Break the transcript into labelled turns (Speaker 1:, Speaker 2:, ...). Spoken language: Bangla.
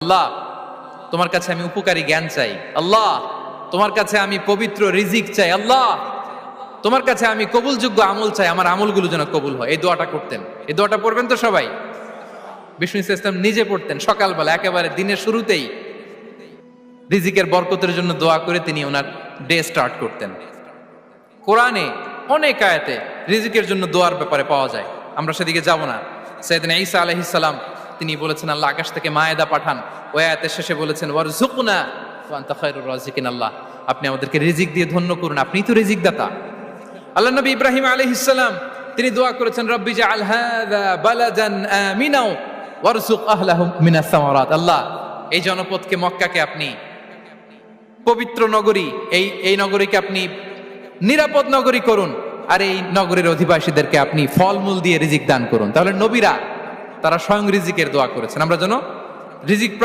Speaker 1: আল্লাহ, তোমার কাছে আমি উপকারী জ্ঞান চাই। আল্লাহ, তোমার কাছে আমি পবিত্র রিজিক চাই। আল্লাহ, তোমার কাছে আমি কবুলযোগ্য আমল চাই, আমার আমলগুলো যেন কবুল হয়। এই দোয়াটা করতেন। এই দোয়াটা পড়বেন তো সবাই। বিষ্ণু ইসলাম নিজে পড়তেন সকালবেলা, একেবারে দিনের শুরুতেই রিজিকের বরকতের জন্য দোয়া করে তিনি ওনার ডে স্টার্ট করতেন। কোরআনে অনেক আয়াতে রিজিকের জন্য দোয়ার ব্যাপারে পাওয়া যায়, আমরা সেদিকে যাব না। সাইয়েদনা ঈসা আলাইহিস সালাম তিনি বলেছেন আল্লাহ আকাশ থেকে মায়েদা পাঠান। ওই আয়াতের শেষে বলেছেন ওয়ারযুকনা ওয়া আনতা খায়রুর রাযিকিন, আল্লাহ আপনি আমাদেরকে রিজিক দিয়ে ধন্য করুন, আপনিই তো রিজিক দাতা। আল্লাহ নবী ইব্রাহিম আলাইহিস সালাম তিনি দোয়া করেছেন রব্বি জাআল হাযা বালাদান আমিনা ওয়ারযুক আহলাহু মিনাস সামারাত, আল্লাহ এই জনপদকে মক্কাকে আপনি পবিত্র নগরী, এই নগরীকে আপনি নিরাপদ নগরী করুন, আর এই নগরীর অধিবাসীদেরকে আপনি ফলমূল দিয়ে রিজিক দান করুন। তাহলে নবীরা তারা স্বয়ং রিজিকের দোয়া করেছেন, আমরা যেন রিজিক প্রাপ্ত